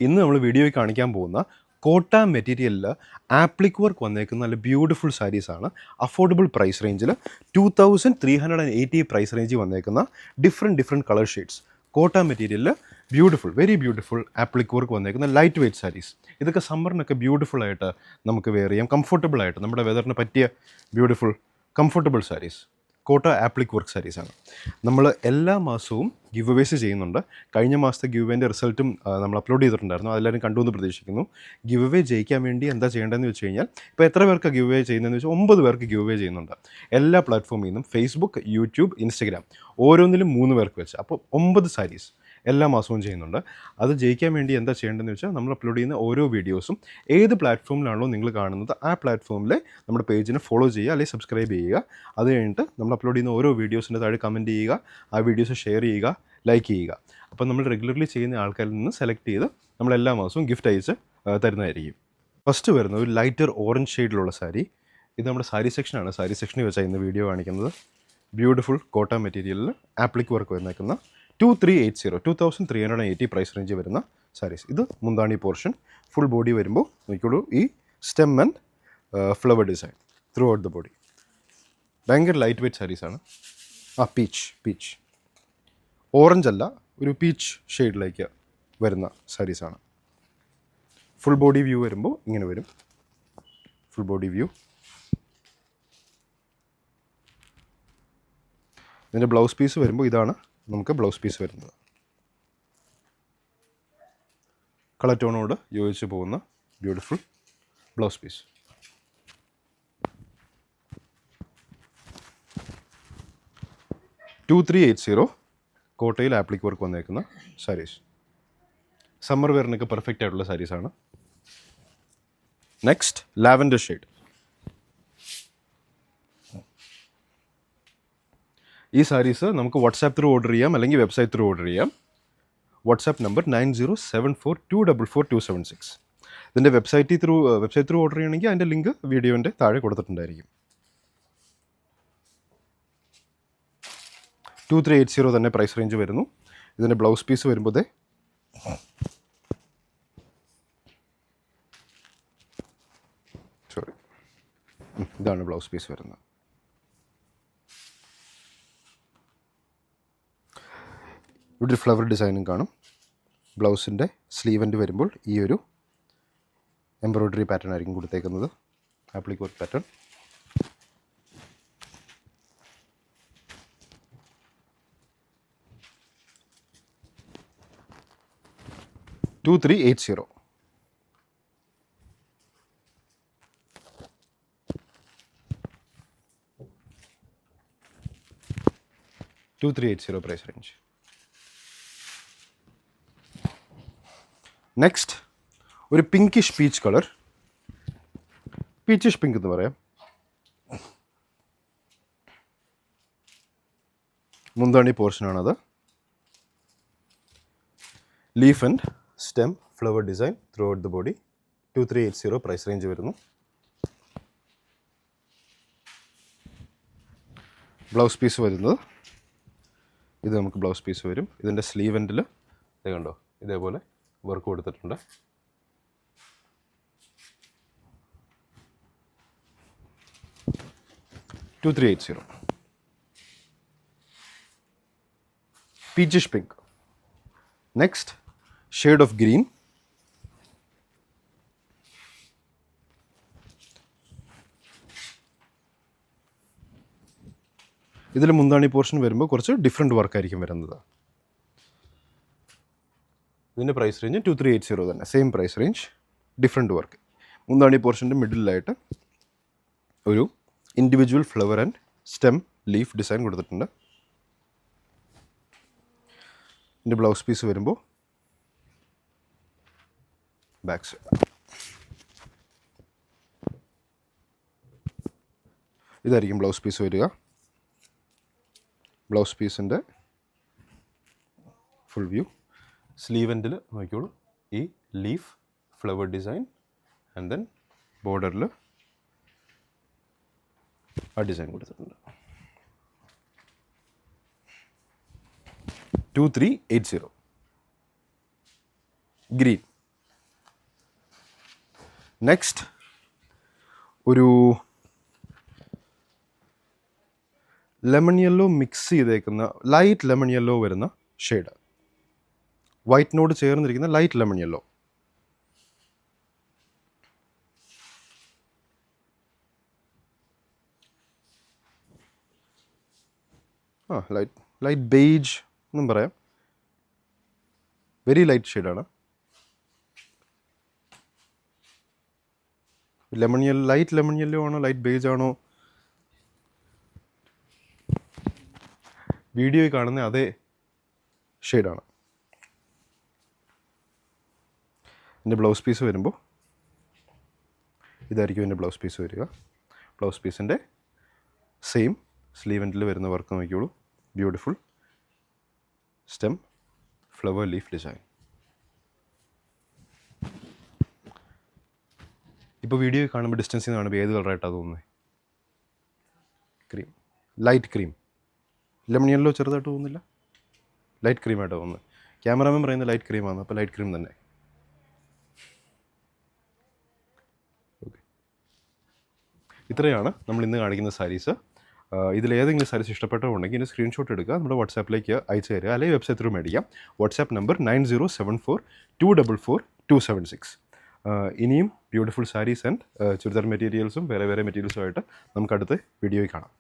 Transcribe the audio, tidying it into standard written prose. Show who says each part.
Speaker 1: ഇന്ന് നമ്മൾ വീഡിയോയിൽ കാണിക്കാൻ പോകുന്ന കോട്ട മെറ്റീരിയലിൽ ആപ്ലിക് വർക്ക് വന്നേക്കുന്ന നല്ല ബ്യൂട്ടിഫുൾ സാരീസാണ്. അഫോർഡബിൾ പ്രൈസ് റേഞ്ചിൽ 2380 പ്രൈസ് റേഞ്ചിൽ വന്നേക്കുന്ന ഡിഫറെൻറ്റ് കളർ ഷെയ്ഡ്സ് കോട്ട മെറ്റീരിയലിൽ beautiful, very beautiful appliqué work വന്നേക്കുന്ന ലൈറ്റ് വെയ്റ്റ് സാരീസ്. ഇതൊക്കെ സമ്മറിനൊക്കെ ബ്യൂട്ടിഫുൾ ആയിട്ട് നമുക്ക് വെയർ ചെയ്യാം, കംഫർട്ടബിൾ ആയിട്ട് നമ്മുടെ വെതറിന് പറ്റിയ ബ്യൂട്ടിഫുൾ കംഫർട്ടബിൾ സാരീസ് കോട്ട ആപ്ലിക് വർക്ക് സാരീസാണ്. നമ്മൾ എല്ലാ മാസവും ഗിവ് അവേസ് ചെയ്യുന്നുണ്ട്. കഴിഞ്ഞ മാസത്തെ ഗിവ് അവേൻ്റെ റിസൾട്ടും നമ്മൾ അപ്ലോഡ് ചെയ്തിട്ടുണ്ടായിരുന്നു, അതെല്ലാവരും കണ്ടു എന്ന് പ്രതീക്ഷിക്കുന്നു. ഗിവ് അവേ ജയിക്കാൻ വേണ്ടി എന്താ ചെയ്യേണ്ടതെന്ന് വെച്ച് കഴിഞ്ഞാൽ, ഇപ്പോൾ എത്ര പേർക്ക് ഗിവ് അവേ ചെയ്യുന്നതെന്ന് വെച്ചാൽ 9 പേർക്ക് ഗിവ് അവേ ചെയ്യുന്നുണ്ട്. എല്ലാ പ്ലാറ്റ്ഫോമിൽ നിന്നും ഫേസ്ബുക്ക്, യൂട്യൂബ്, ഇൻസ്റ്റഗ്രാം ഓരോന്നിലും 3 പേർക്ക് വെച്ച്, അപ്പോൾ 9 സാരീസ് എല്ലാ മാസവും ചെയ്യുന്നുണ്ട്. അത് ജയിക്കാൻ വേണ്ടി എന്താ ചെയ്യേണ്ടതെന്ന് വെച്ചാൽ, നമ്മൾ അപ്ലോഡ് ചെയ്യുന്ന ഓരോ വീഡിയോസും ഏത് പ്ലാറ്റ്ഫോമിലാണോ നിങ്ങൾ കാണുന്നത് ആ പ്ലാറ്റ്ഫോമിൽ നമ്മുടെ പേജിനെ ഫോളോ ചെയ്യുക, അല്ലെങ്കിൽ സബ്സ്ക്രൈബ് ചെയ്യുക. അത് കഴിഞ്ഞിട്ട് നമ്മൾ അപ്ലോഡ് ചെയ്യുന്ന ഓരോ വീഡിയോസിൻ്റെ താഴെ കമൻറ്റ് ചെയ്യുക, ആ വീഡിയോസ് ഷെയർ ചെയ്യുക, ലൈക്ക് ചെയ്യുക. അപ്പോൾ നമ്മൾ റെഗുലർലി ചെയ്യുന്ന ആൾക്കാരിൽ നിന്ന് സെലക്ട് ചെയ്ത് നമ്മൾ എല്ലാ മാസവും ഗിഫ്റ്റ് അയച്ച് തരുന്നതായിരിക്കും. ഫസ്റ്റ് വരുന്നത് ഒരു ലൈറ്റർ ഓറഞ്ച് ഷെയ്ഡിലുള്ള സാരി. ഇത് നമ്മുടെ സാരി സെക്ഷനാണ്. സാരി സെക്ഷനിൽ വെച്ചാൽ ഇന്ന് വീഡിയോ കാണിക്കുന്നത്. ബ്യൂട്ടിഫുൾ കോട്ട മെറ്റീരിയലിൽ ആപ്ലിക് വർക്ക് വന്നേക്കുന്ന 2380 പ്രൈസ് റേഞ്ച് വരുന്ന സാരീസ്. ഇത് മുന്താണി പോർഷൻ. ഫുൾ ബോഡി വരുമ്പോൾ നോക്കിക്കോളൂ, ഈ stem and flower design throughout the body. ഭയങ്കര ലൈറ്റ് വെയ്റ്റ് സാരീസാണ്. പീച്ച് ഓറഞ്ച് അല്ല, ഒരു പീച്ച് ഷെയ്ഡിലേക്ക് വരുന്ന സാരീസാണ്. ഫുൾ ബോഡി വ്യൂ വരുമ്പോൾ ഇങ്ങനെ വരും. Full body view. ഇതിൻ്റെ ബ്ലൗസ് പീസ് വരുമ്പോൾ ഇതാണ് നമുക്ക് ബ്ലൗസ് പീസ് വരുന്നത്. കളർ ടോണോട് യോജിച്ച് പോകുന്ന ബ്യൂട്ടിഫുൾ ബ്ലൗസ് പീസ്. $2380 കോട്ടയിൽ ആപ്ലിക് വർക്ക് വന്നേക്കുന്ന സാരീസ്. സമ്മർ വെയറിനൊക്കെ പെർഫെക്റ്റ് ആയിട്ടുള്ള സാരീസാണ്. Next lavender shade. ഈ സാരീസ് നമുക്ക് വാട്സാപ്പ് ത്രൂ ഓർഡർ ചെയ്യാം, അല്ലെങ്കിൽ വെബ്സൈറ്റ് ത്രൂ ഓർഡർ ചെയ്യാം. WhatsApp number 9074244276. ഇതിൻ്റെ വെബ്സൈറ്റ് ത്രൂ ഓർഡർ ചെയ്യണമെങ്കിൽ അതിൻ്റെ ലിങ്ക് വീഡിയോൻ്റെ താഴെ കൊടുത്തിട്ടുണ്ടായിരിക്കും. 2380 തന്നെ പ്രൈസ് റേഞ്ച് വരുന്നു. ഇതിൻ്റെ ബ്ലൗസ് പീസ് വരുമ്പോൾ ഇതാണ് ബ്ലൗസ് പീസ് വരുന്നത്. ഇവിടെ ഒരു ഫ്ലവർ ഡിസൈനും കാണും. ബ്ലൗസിൻ്റെ സ്ലീവൻ്റ് വരുമ്പോൾ ഈ ഒരു എംബ്രോയ്ഡറി പാറ്റേൺ ആയിരിക്കും കൊടുത്തേക്കുന്നത്, applique work pattern. $2380. $2380 price range. Next ഒരു pinkish peach colour. Peachish pink എന്ന് പറയാം. മുന്താണി പോർഷനാണത്. Leaf and stem flower design throughout the body. 2380 price range വരുന്നു. ബ്ലൗസ് പീസ് വരുന്നത് ഇത് നമുക്ക് ബ്ലൗസ് പീസ് വരും. ഇതിൻ്റെ സ്ലീവ് എൻഡിൽ ഇത് കണ്ടോ, ഇതേപോലെ വർക്ക് കൊടുത്തിട്ടുണ്ട്. $2380. Peachish pink. Next shade of green. ഇതിൽ മുന്താണി പോർഷൻ വരുമ്പോൾ കുറച്ച് ഡിഫറെൻറ്റ് വർക്കായിരിക്കും വരുന്നത്. ഇതിൻ്റെ പ്രൈസ് റേഞ്ച് 2380 തന്നെ, same price range, different work. മുന്താണി പോർഷൻ്റെ മിഡിലായിട്ട് ഒരു individual flower and stem leaf design കൊടുത്തിട്ടുണ്ട്. ഇതിൻ്റെ ബ്ലൗസ് പീസ് വരുമ്പോൾ ബാക്ക് സൈഡ്. ഇതായിരിക്കും ബ്ലൗസ് പീസ് വരിക. ബ്ലൗസ് പീസിൻ്റെ ഫുൾ വ്യൂ. സ്ലീവ് എൻഡിൽ നോക്കിയോളൂ, ഈ leaf flower design and then ബോർഡറിൽ ആ ഡിസൈൻ കൊടുത്തിട്ടുണ്ട്. 2380. ഗ്രീൻ. നെക്സ്റ്റ് ഒരു ലെമൺ യെല്ലോ മിക്സ് ചെയ്തേക്കുന്ന ലൈറ്റ് ലെമൺ യെല്ലോ വരുന്ന ഷെയ്ഡ്, വൈറ്റിനോട് ചേർന്നിരിക്കുന്ന light lemon yellow. Light beige എന്നും പറയാം, വെരി ലൈറ്റ് ഷെയ്ഡാണ്. Lemon yellow, light lemon yellow ആണോ ലൈറ്റ് ബേജ് ആണോ വീഡിയോയിൽ കാണുന്ന അതേ ഷെയ്ഡാണ്. എൻ്റെ ബ്ലൗസ് പീസ് വരുമ്പോൾ ഇതായിരിക്കും എൻ്റെ ബ്ലൗസ് പീസ് വരിക. ബ്ലൗസ് പീസിൻ്റെ സെയിം സ്ലീവ് എൻഡിൽ വരുന്ന വർക്ക് നോക്കിയോളൂ. Beautiful stem flower leaf design. ഇപ്പോൾ വീഡിയോ കാണുമ്പോൾ ഡിസ്റ്റൻസിൽ നിന്ന് കാണുമ്പോൾ ഏത് കളറായിട്ടാണ് തോന്നുന്നത്? Cream, light cream. Lemon yellow ചെറുതായിട്ട് തോന്നുന്നില്ല? ലൈറ്റ് ക്രീമായിട്ട് തോന്നുന്നത്. ക്യാമറാമാൻ പറയുന്നത് ലൈറ്റ് ക്രീമാണ്, അപ്പോൾ ലൈറ്റ് ക്രീം തന്നെ. ഓക്കെ, ഇത്രയാണ് നമ്മൾ ഇന്ന് കാണിക്കുന്ന സാരീസ്. ഇതിലേതെങ്കിലും സാരീസ് ഇഷ്ടപ്പെട്ടുണ്ടെങ്കിൽ ഇതിന് സ്ക്രീൻഷോട്ട് എടുക്കുക, നമ്മുടെ വാട്സാപ്പിലേക്ക് അയച്ചു തരിക, അല്ലെങ്കിൽ വെബ്സൈറ്റ് ത്രൂ മേടിക്കാം. WhatsApp number 907424276276. ഇനിയും ബ്യൂട്ടിഫുൾ സാരീസ് ആൻഡ് ചുരിദാർ മെറ്റീരിയൽസും വേറെ മെറ്റീരിയൽസുമായിട്ട് നമുക്ക് അടുത്ത വീഡിയോയിൽ കാണാം.